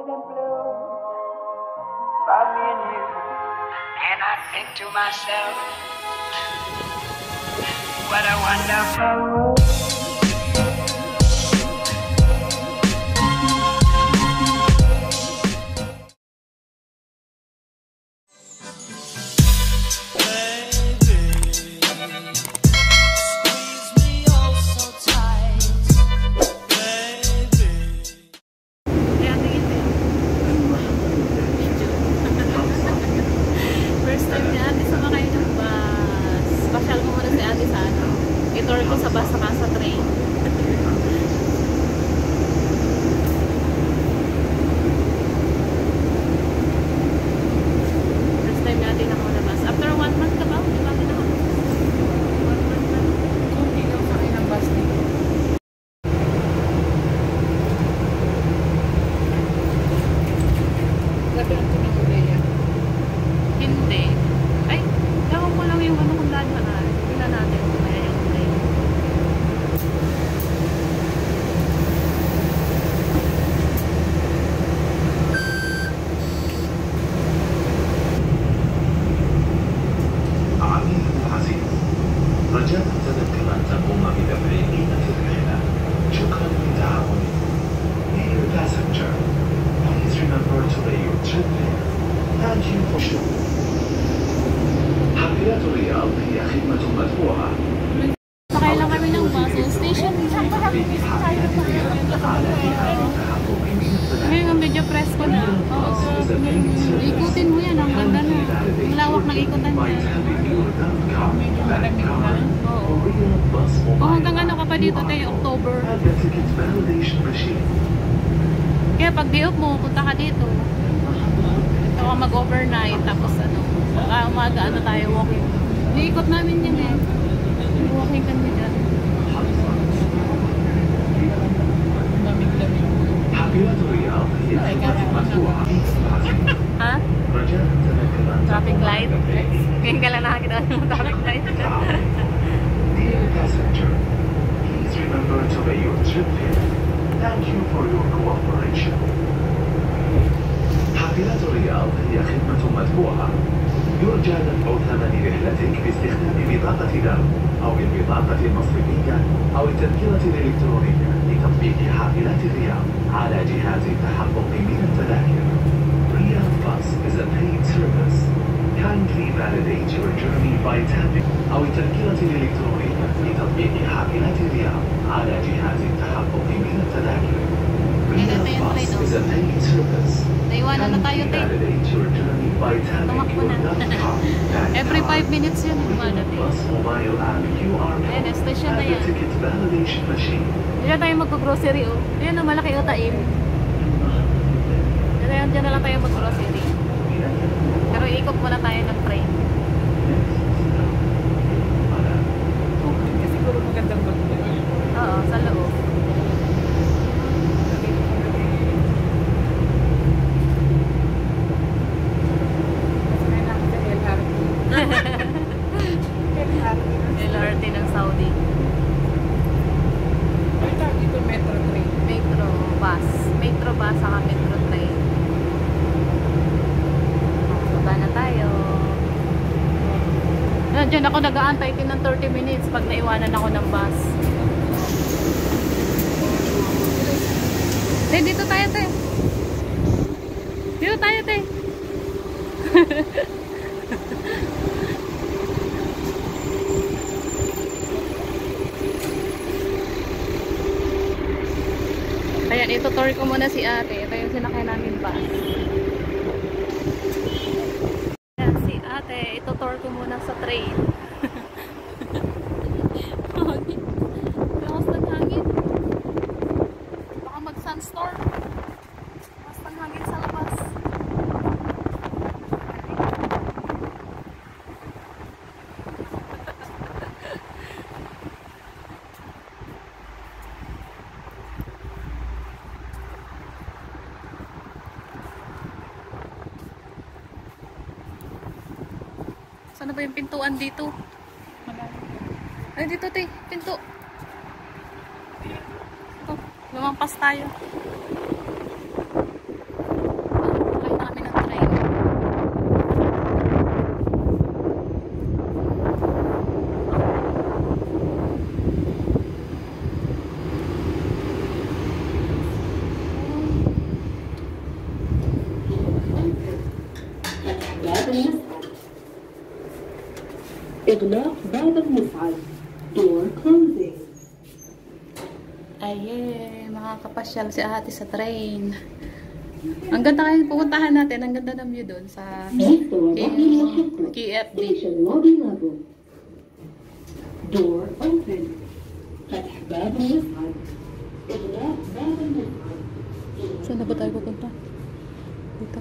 in blue for me and you. And I think to myself, what a wonderful world. Ngayon ang medyo presko na. Oo. Ikutin mo yan. Ang ganda na. Ang lawak ng ikutan niya. Medyo malamig na. Oo. Kung hanggang ano ka pa dito tayo, October. Kaya pag day off mo, punta ka dito. Ito ka mag-overnight. Tapos ano, umaga ano tayo, walking. Iikot namin yan eh. Walking kami dyan. Ha? Traffic light? Ngayon ka lang nakakita ng traffic light. Dear passenger, please remember to pay your trip fare. Thank you for your cooperation. حافلات الرياض هي خدمة مدفوعة. يرجى دفع ثمن رحلتك باستخدام بطاقة دم أو البطاقة المصرفية أو التذكرة الإلكترونية لتطبيق حافلات الرياض على جهاز التحقق من التذاكر. Riyadh Bus is a paid service. Kindly validate your journey by tapping أو التذكرة الإلكترونية لتطبيق حافلات الرياض على جهاز التحقق من التذاكر. Riyadh Bus is a paid service. Naiwanan na tayo, te. Tumakbo na. Every 5 minutes yun. Ayan, station na yan. Diyan tayo mag-grocery, oh. Ayan, oh, malaki o taim. Diyan na lang tayo mag-grocery. Pero iikot muna tayo ng train. Siguro magandang maganda. Oo, sa loob. LRT ng Saudi. Ay, dito metro train. Metro bus. Metro bus saka metro train. Baba na tayo. Diyan ako nag-aantay din ng 30 minutes pag naiwanan ako ng bus. Dito tayo, te. Dito tayo, te. Ayan, itutour ko muna si ate. Ito yung sinakay namin bus. Ayan, si ate. Itutour ko muna sa train. Lakas ng hangin. Baka mag-sunstorm. Lakas ng hangin sa labas. Saan ba yung pintuan dito? Ay, dito, te. Pinto. Ito. Lumampas tayo. إغلاق باب المصعد. Door closing. Aye, makakapasyal si ate sa train. Ang ganda kayo pupuntahan natin. Ang ganda ng view doon sa KFD. Station lobby level. Door open. فتح باب المصعد. إغلاق باب المصعد. Saan na ba tayo pupunta? Dito.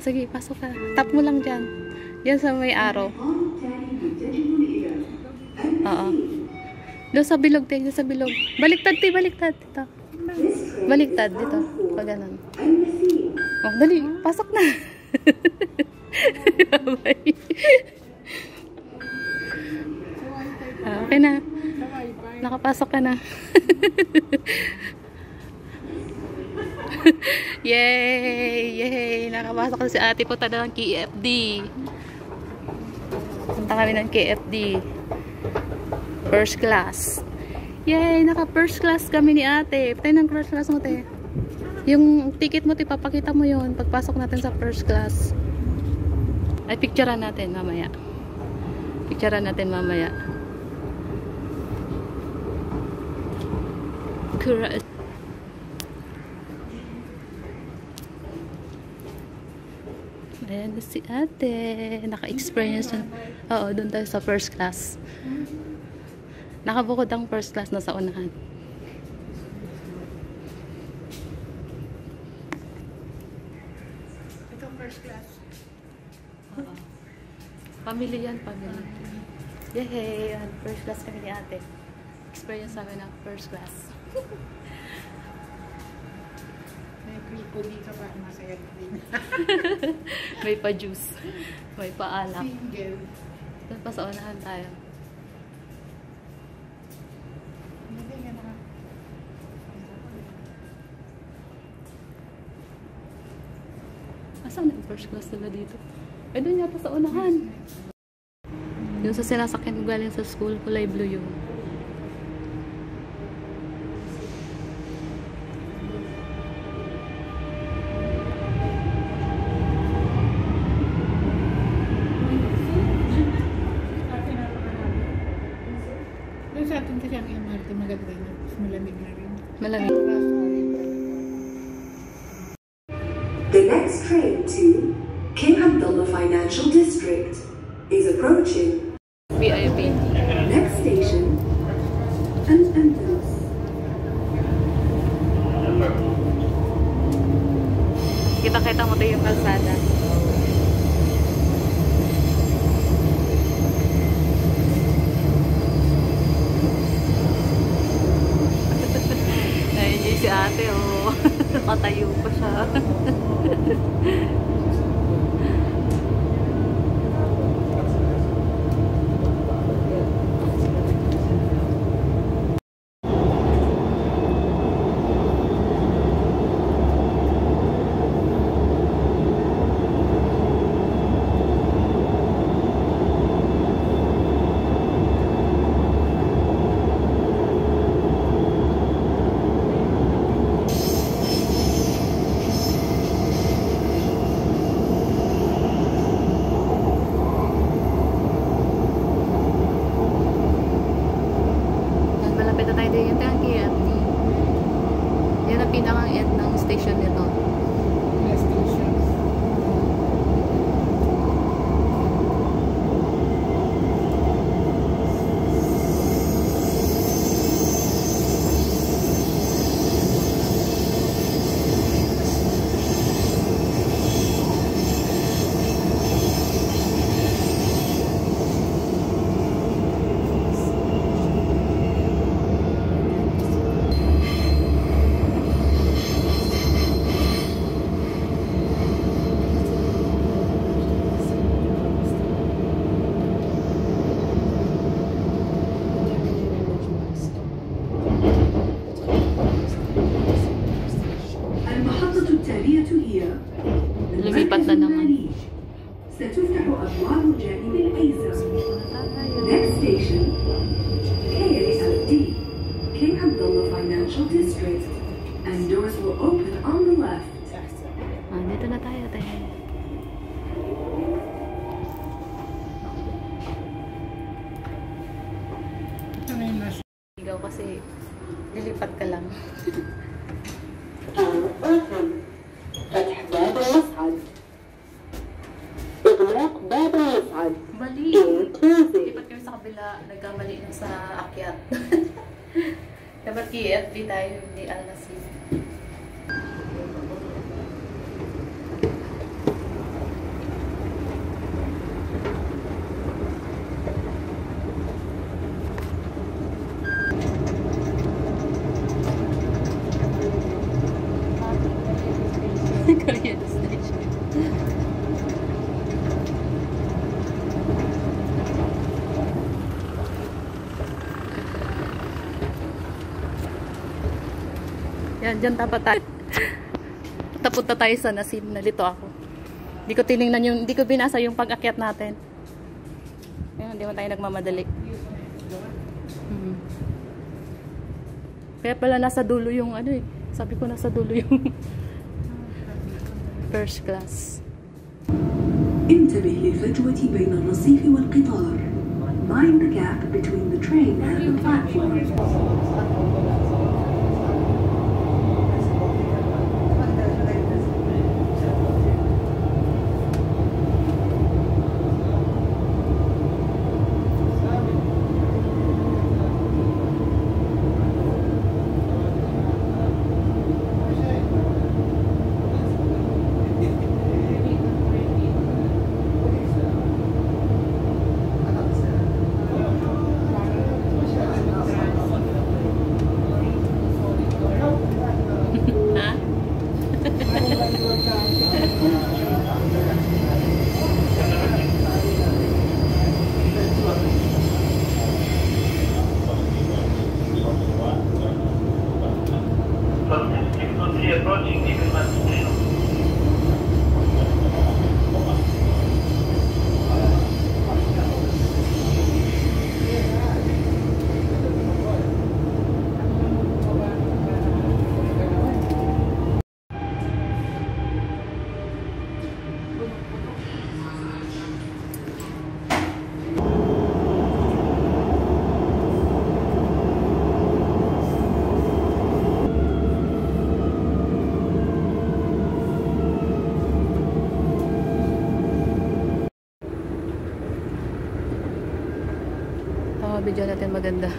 Sige, pasok ka. Tap mo lang dyan. Yan sa may araw. Oo. Doon sa bilog, tayo. Doon sa bilog. Baliktad, tayo. Baliktad. Dito. Baliktad. Dito. Pag ganun. Oh, dali. Pasok na. Bye. Okay na. Nakapasok ka na. Yay! Yay! Nakapasok na si ate. Punta na ng KFD. Punta kami ng KFD. First class. Yay! Naka first class kami ni ate. Patay ng first class mo, te. Yung ticket mo, te, papakita mo yun pagpasok natin sa first class. Ay, picturean natin mamaya. Picturean natin mamaya. Ayan na si ate. Naka-experience na. Oo, doon tayo sa first class. Nakabukod ang first class na sa unahan. Ito first class. Oo. Family yan, family. Yay! First class kami ni ate. Experience namin ng first class. May kripo dito pa. Masaya din. May pa-juice. May pa-alak. Single. Doon pa sa unahan tayo. Hindi nga na. Asan yung first class nila dito? Ay, doon yata sa unahan. Yung sa sinasakyan ko galing sa school, kulay blue yun. Doon sa atin kasi ang MRT maganda na. Malamig na rin. Malamig. The next train to King Abdullah Financial District is approaching. VIP. Next station, Al-Andalus. Kita-kita mo tayo yung kalsada. Nai-enjoy si ate, oh. Nakatayo pa siya. Malapit na tayo din yung KFD. Yan ang pinakang-end ng station nito. Last station. kasi lilipat ka lang. الرقم فتح باب المصعد إغلاق باب المصعد Mali. Door closing Lipat kami sa kabila, nagkamali na sa akyat. Dapat KFB tayo, hindi Al-Nasir. Korean station. Yan, dyan tapat tayo. Tapunta tayo sa Nasim. Nalito ako. Hindi ko tinignan yung, hindi ko binasa yung pag-akyat natin. Ayan, hindi mo tayo nagmamadali. Kaya pala nasa dulo yung ano eh. Sabi ko nasa dulo yung first class. انتبه للفجوة بين الرصيف والقطار. Mind the gap between the train and the platform. Approaching Nicholson Station. Video natin maganda.